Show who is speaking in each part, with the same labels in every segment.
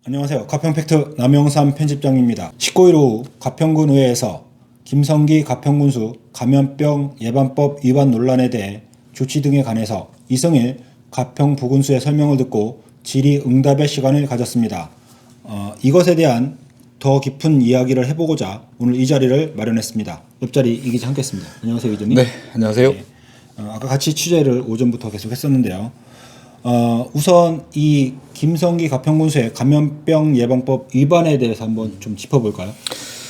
Speaker 1: 안녕하세요. 가평팩트 남영삼 편집장입니다. 19일 오후 가평군 의회에서 김성기 가평군수 감염병 예방법 위반 논란에 대해 조치 등에 관해서 이승일 가평부군수의 설명을 듣고 질의응답의 시간을 가졌습니다. 이것에 대한 더 깊은 이야기를 해보고자 오늘 이 자리를 마련했습니다. 옆자리 이 기자 함께했습니다. 안녕하세요, 기자님.
Speaker 2: 네, 안녕하세요.
Speaker 1: 네. 아까 같이 취재를 오전부터 계속 했었는데요. 우선 이 김성기 가평군수의 감염병 예방법 위반에 대해서 한번 좀 짚어볼까요?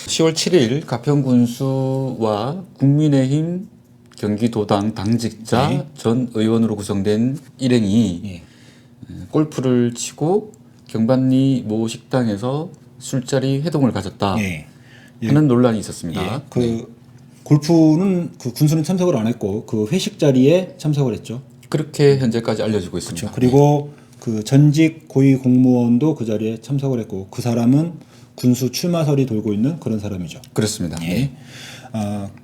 Speaker 2: 10월 7일 가평군수와 국민의힘 경기도당 당직자
Speaker 1: 네.
Speaker 2: 전 의원으로 구성된 일행이
Speaker 1: 예.
Speaker 2: 골프를 치고 경반리 모 식당에서 술자리 회동을 가졌다
Speaker 1: 예.
Speaker 2: 하는 논란이 있었습니다.
Speaker 1: 예. 골프는 그 군수는 참석을 안 했고 그 회식 자리에 참석을 했죠.
Speaker 2: 그렇게 현재까지 알려지고 있습니다.
Speaker 1: 그렇죠. 그리고 그 전직 고위 공무원도 그 자리에 참석을 했고 그 사람은 군수 출마설이 돌고 있는 그런 사람이죠.
Speaker 2: 그렇습니다.
Speaker 1: 예.
Speaker 2: 네.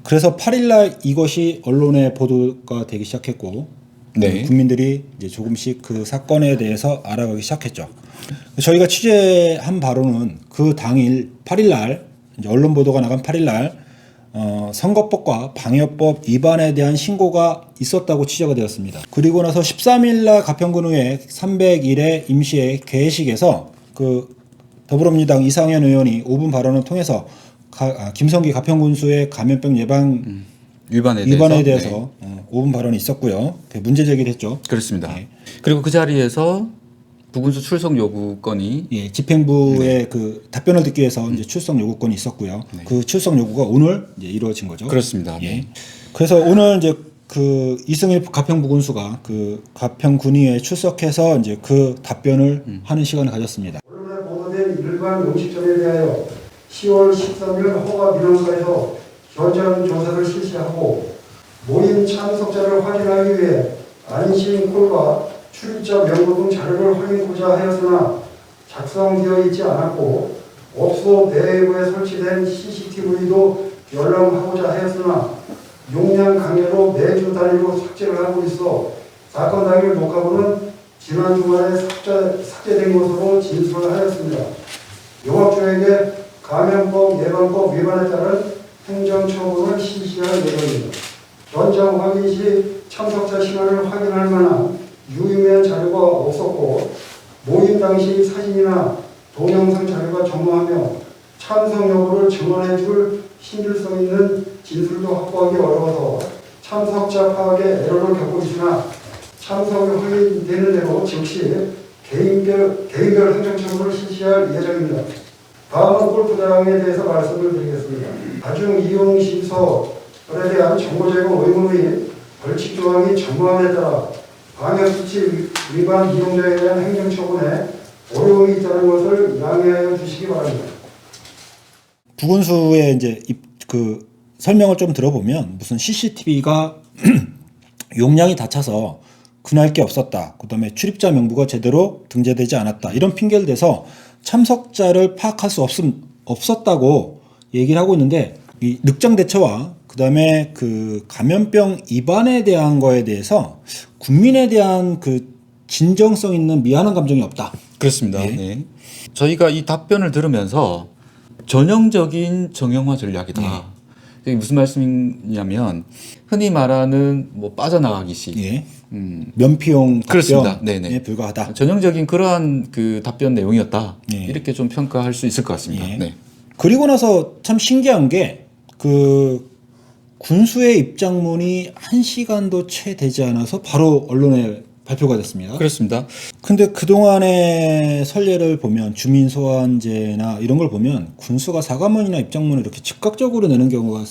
Speaker 1: 그래서 8일날 이것이 언론에 보도가 되기 시작했고
Speaker 2: 네.
Speaker 1: 국민들이 이제 조금씩 그 사건에 대해서 알아가기 시작했죠. 저희가 취재한 바로는 그 당일 8일날 이제 언론 보도가 나간 8일날 선거법과 방역법 위반에 대한 신고가 있었다고 취재가 되었습니다. 그리고 나서 13일날 가평군의회 301회 임시회 개회식에서 그 더불어민주당 이상현 의원이 5분 발언을 통해서 김성기 가평군수의 감염병 예방 위반에 대해서
Speaker 2: 네.
Speaker 1: 5분 발언이 있었고요. 문제 제기를 했죠.
Speaker 2: 그렇습니다.
Speaker 1: 예.
Speaker 2: 그리고 그 자리에서 부군수 출석 요구건이
Speaker 1: 예, 집행부의 그 답변을 듣기 위해서 이제 출석 요구권이 있었고요. 그 출석 요구가 오늘 이제 이루어진 거죠.
Speaker 2: 그렇습니다.
Speaker 1: 예.
Speaker 2: 네.
Speaker 1: 그래서 오늘 이제 그 이승일 가평부군수가 그 가평군의회에 출석해서 이제 그 답변을 하는 시간을 가졌습니다.
Speaker 3: 언론에 보도된 일반 음식점에 대하여 10월 13일 허가 민원과에서 현장 조사를 실시하고 모임 참석자를 확인하기 위해 안심콜과 출입자 명부 등 자료를 확인하고자 하였으나 작성되어 있지 않았고 업소 내부에 설치된 CCTV도 열람하고자 하였으나 용량 강제로 매주 단위로 삭제를 하고 있어 사건 당일 녹화본은 지난 주말에 삭제된 것으로 진술을 하였습니다. 영업주에게 감염법 예방법 위반에 따른 행정처분을 실시할 예정입니다. 현장 확인 시 참석자 신원을 확인할 만한 유의미한 자료가 없었고 모임 당시 사진이나 동영상 자료가 전무하며 참석 여부를 증언해 줄 신빙성 있는 진술도 확보하기 어려워서 참석자 파악에 애로를 겪고 있으나 참석이 확인되는 대로 즉시 개인별 행정처분을 실시할 예정입니다. 다음은 골프장에 대해서 말씀을 드리겠습니다. 다중 이용 시설에 대한 정보 제공 의무 및 벌칙 조항이 전무함에 따라 방역수칙 위반 이용자에 대한 행정처분에 어려움이 있다는 것을 양해하여 주시기 바랍니다.
Speaker 1: 부군수의 이제 그 설명을 좀 들어보면 무슨 CCTV가 용량이 다 차서 그날 게 없었다. 그다음에 출입자 명부가 제대로 등재되지 않았다. 이런 핑계를 대서 참석자를 파악할 수 없었다고 얘기를 하고 있는데 이 늑장 대처와 그다음에 그 감염병 위반에 대한 거에 대해서 국민에 대한 그 진정성 있는 미안한 감정이 없다.
Speaker 2: 그렇습니다.
Speaker 1: 네.
Speaker 2: 네. 저희가 이 답변을 들으면서 전형적인 정형화 전략이다. 이게 무슨 말씀이냐면 흔히 말하는 뭐 빠져나가기식.
Speaker 1: 예. 면피용
Speaker 2: 그렇습니다.
Speaker 1: 답변에
Speaker 2: 네네.
Speaker 1: 불과하다.
Speaker 2: 전형적인 그러한 그 답변 내용이었다.
Speaker 1: 예.
Speaker 2: 이렇게 좀 평가할 수 있을 것 같습니다.
Speaker 1: 예.
Speaker 2: 네.
Speaker 1: 그리고 나서 참 신기한 게 그 군수의 입장문이 1시간도 채 되지 않아서 바로 언론에 발표가 됐습니다.
Speaker 2: 그렇습니다.
Speaker 1: 근데 그동안의 선례를 보면 주민 소환제나 이런 걸 보면 군수가 사과문이나 입장문을 이렇게 즉각적으로 내는 경우가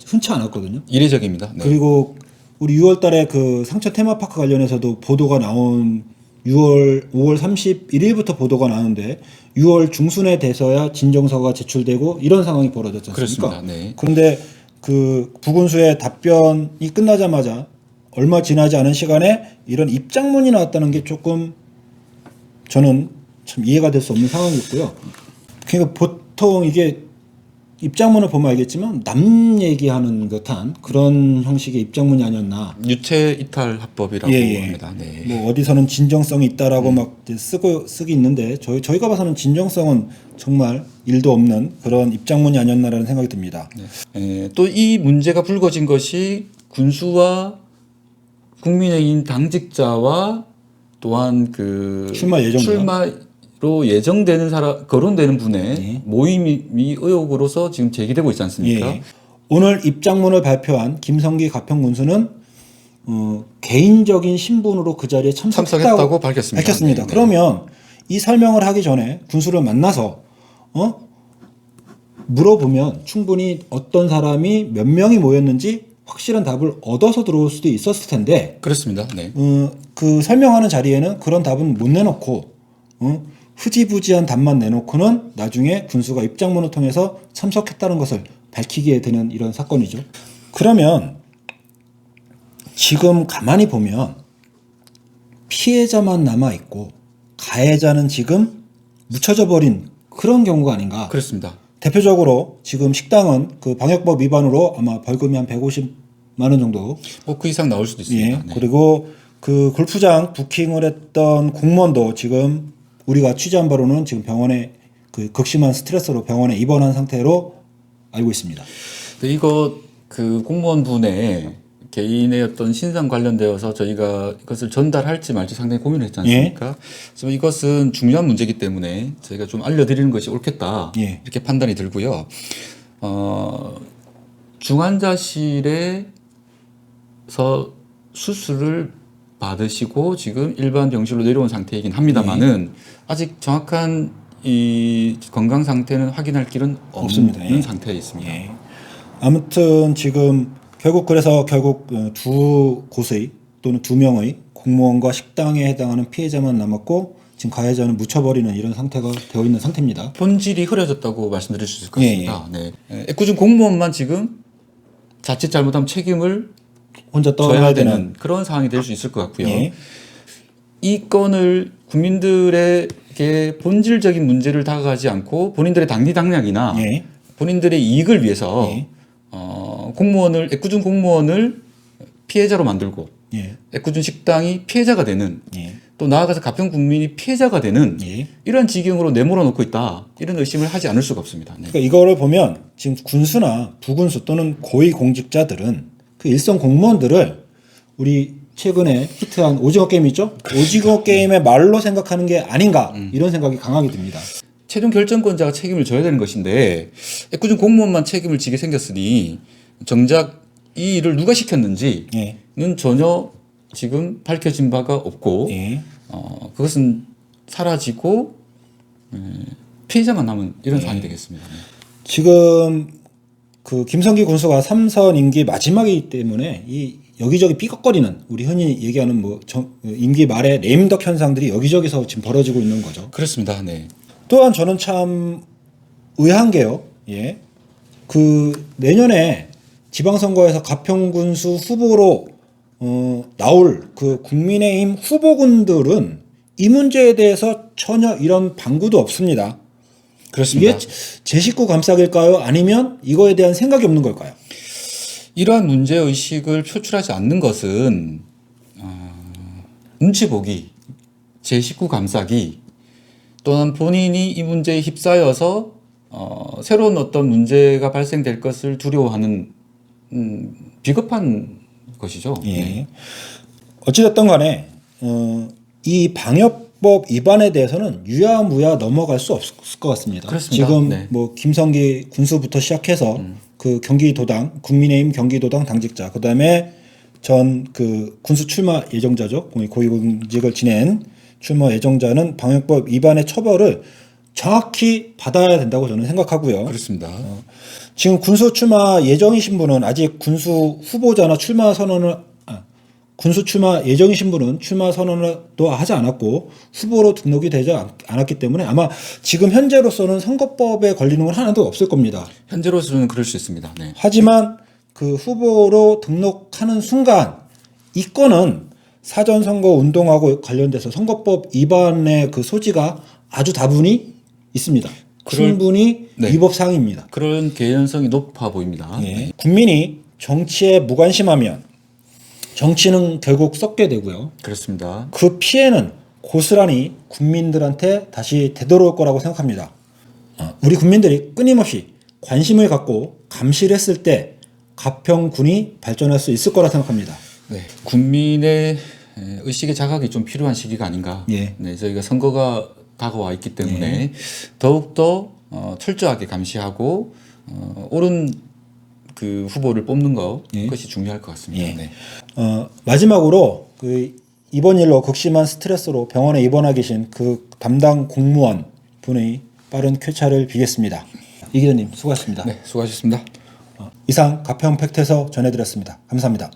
Speaker 1: 흔치 않았거든요.
Speaker 2: 이례적입니다. 네.
Speaker 1: 그리고 우리 6월 달에 그 상처 테마파크 관련해서도 보도가 나온 5월 31일부터 보도가 나오는데 6월 중순에 돼서야 진정서가 제출되고 이런 상황이 벌어졌지 않습니까?
Speaker 2: 그렇습니다. 네.
Speaker 1: 그런데 그 부군수의 답변이 끝나자마자 얼마 지나지 않은 시간에 이런 입장문이 나왔다는 게 조금 저는 참 이해가 될 수 없는 상황이었고요. 그러니까 보통 이게 입장문을 보면 알겠지만 남 얘기하는 듯한 그런 형식의 입장문이 아니었나.
Speaker 2: 유체 이탈 합법이라고 합니다. 네.
Speaker 1: 뭐 어디서는 진정성이 있다라고 막 이제 쓰기 있는데 저희가 봐서는 진정성은 정말 일도 없는 그런 입장문이 아니었나라는 생각이 듭니다.
Speaker 2: 또 이 문제가 불거진 것이 군수와 국민의힘 당직자와 또한 그
Speaker 1: 출마 예정자.
Speaker 2: 출마로 예정되는 사람 거론되는 분의
Speaker 1: 네.
Speaker 2: 모임이 의혹으로서 지금 제기되고 있지 않습니까?
Speaker 1: 예. 오늘 입장문을 발표한 김성기 가평군수는 개인적인 신분으로 그 자리에
Speaker 2: 참석했다고 밝혔습니다. 네.
Speaker 1: 그러면 이 설명을 하기 전에 군수를 만나서 물어보면 충분히 어떤 사람이 몇 명이 모였는지 확실한 답을 얻어서 들어올 수도 있었을 텐데
Speaker 2: 그렇습니다. 네.
Speaker 1: 그 설명하는 자리에는 그런 답은 못 내놓고 흐지부지한 답만 내놓고는 나중에 군수가 입장문을 통해서 참석했다는 것을 밝히게 되는 이런 사건이죠. 그러면 지금 가만히 보면 피해자만 남아있고 가해자는 지금 묻혀져 버린 그런 경우가 아닌가.
Speaker 2: 그렇습니다.
Speaker 1: 대표적으로 지금 식당은 그 방역법 위반으로 아마 벌금이 한 150만 원 정도.
Speaker 2: 뭐 그 이상 나올 수도 있습니다.
Speaker 1: 예.
Speaker 2: 네.
Speaker 1: 그리고 그 골프장 부킹을 했던 공무원도 지금 우리가 취재한 바로는 지금 병원에 그 극심한 스트레스로 병원에 입원한 상태로 알고 있습니다.
Speaker 2: 근데 이거 그 공무원분의 개인의 어떤 신상 관련되어서 저희가 이것을 전달할지 말지 상당히 고민을 했지 않습니까? 그래서 이것은 중요한 문제이기 때문에 저희가 좀 알려드리는 것이 옳겠다
Speaker 1: 예.
Speaker 2: 이렇게 판단이 들고요. 중환자실에서 수술을 받으시고 지금 일반 병실로 내려온 상태이긴 합니다만은 아직 정확한 이 건강 상태는 확인할 길은
Speaker 1: 없습니다.
Speaker 2: 없는
Speaker 1: 예.
Speaker 2: 상태에 있습니다.
Speaker 1: 예. 아무튼 지금 결국 두 곳의 또는 두 명의 공무원과 식당에 해당하는 피해자만 남았고 지금 가해자는 묻혀버리는 이런 상태가 되어 있는 상태입니다.
Speaker 2: 본질이 흐려졌다고 말씀드릴 수 있을 것
Speaker 1: 예,
Speaker 2: 같습니다. 네. 애꿎은 공무원만 지금 자칫 잘못하면 책임을
Speaker 1: 혼자
Speaker 2: 져야
Speaker 1: 떠나야
Speaker 2: 되는
Speaker 1: 되는.
Speaker 2: 그런 상황이 될 수 있을 것 같고요.
Speaker 1: 예.
Speaker 2: 이 건을 국민들에게 본질적인 문제를 다가가지 않고 본인들의 당리당략이나
Speaker 1: 예.
Speaker 2: 본인들의 이익을 위해서
Speaker 1: 예.
Speaker 2: 애꿎은 공무원을 피해자로 만들고
Speaker 1: 예.
Speaker 2: 애꿎은 식당이 피해자가 되는
Speaker 1: 예.
Speaker 2: 또 나아가서 가평 국민이 피해자가 되는
Speaker 1: 예.
Speaker 2: 이런 지경으로 내몰아 놓고 있다. 이런 의심을 하지 않을 수가 없습니다. 네.
Speaker 1: 그러니까 이거를 보면 지금 군수나 부군수 또는 고위 공직자들은 그 일선 공무원들을 우리 최근에 히트한 오징어 게임 있죠? 오징어 게임의 말로 생각하는 게 아닌가 이런 생각이 강하게 듭니다.
Speaker 2: 최종 결정권자가 책임을 져야 되는 것인데 애꿎은 공무원만 책임을 지게 생겼으니 정작 이 일을 누가 시켰는지는
Speaker 1: 예.
Speaker 2: 전혀 지금 밝혀진 바가 없고
Speaker 1: 예.
Speaker 2: 그것은 사라지고 피해자만 남은 이런 상황이 되겠습니다. 네.
Speaker 1: 지금 그 김성기 군수가 3선 임기 마지막이기 때문에 이 여기저기 삐걱거리는 우리 흔히 얘기하는 임기 말에 레임덕 현상들이 여기저기서 지금 벌어지고 있는 거죠.
Speaker 2: 그렇습니다. 네.
Speaker 1: 또한 저는 참 의아한 게요. 예. 그 내년에 지방선거에서 가평군수 후보로 나올 그 국민의힘 후보군들은 이 문제에 대해서 전혀 이런 방구도 없습니다.
Speaker 2: 그렇습니다.
Speaker 1: 이게 제 식구 감싸기일까요? 아니면 이거에 대한 생각이 없는 걸까요?
Speaker 2: 이러한 문제 의식을 표출하지 않는 것은 눈치 보기, 제 식구 감싸기, 또는 본인이 이 문제에 휩싸여서 새로운 어떤 문제가 발생될 것을 두려워하는 비겁한 것이죠.
Speaker 1: 예.
Speaker 2: 네.
Speaker 1: 어찌됐든 간에 이 방역법 위반에 대해서는 유야무야 넘어갈 수 없을 것 같습니다.
Speaker 2: 그렇습니다.
Speaker 1: 지금
Speaker 2: 네.
Speaker 1: 뭐 김성기 군수부터 시작해서 그 경기도당 국민의힘 경기도당 당직자 그다음에 전 그 군수 출마 예정자죠. 고위공직을 지낸 출마 예정자는 방역법 위반의 처벌을 정확히 받아야 된다고 저는 생각하고요.
Speaker 2: 그렇습니다.
Speaker 1: 지금 군수 출마 예정이신 분은 아직 군수 후보자나 출마 선언을 군수 출마 예정이신 분은 출마 선언을 또 하지 않았고 후보로 등록이 되지 않았기 때문에 아마 지금 현재로서는 선거법에 걸리는 건 하나도 없을 겁니다.
Speaker 2: 현재로서는 그럴 수 있습니다. 네.
Speaker 1: 하지만 그 후보로 등록하는 순간 이 건은 사전 선거 운동하고 관련돼서 선거법 위반의 그 소지가 아주 다분히 있습니다. 충분히
Speaker 2: 네.
Speaker 1: 위법 사항입니다.
Speaker 2: 그런 개연성이 높아 보입니다.
Speaker 1: 예. 국민이 정치에 무관심하면 정치는 결국 썩게 되고요.
Speaker 2: 그렇습니다.
Speaker 1: 그 피해는 고스란히 국민들한테 다시 되돌아올 거라고 생각합니다. 우리 국민들이 끊임없이 관심을 갖고 감시를 했을 때 가평군이 발전할 수 있을 거라 생각합니다.
Speaker 2: 네, 국민의 의식의 자각이 좀 필요한 시기가 아닌가.
Speaker 1: 예.
Speaker 2: 네, 저희가 선거가 다가와 있기 때문에 더욱더 철저하게 감시하고 옳은 그 후보를 뽑는 것
Speaker 1: 예.
Speaker 2: 그것이 중요할 것 같습니다.
Speaker 1: 예.
Speaker 2: 네.
Speaker 1: 마지막으로 그 이번 일로 극심한 스트레스로 병원에 입원하 계신 그 담당 공무원 분의 빠른 쾌차를 비겠습니다. 이 기자님 수고하셨습니다.
Speaker 2: 네, 수고하셨습니다.
Speaker 1: 이상 가평 팩트에서 전해드렸습니다. 감사합니다.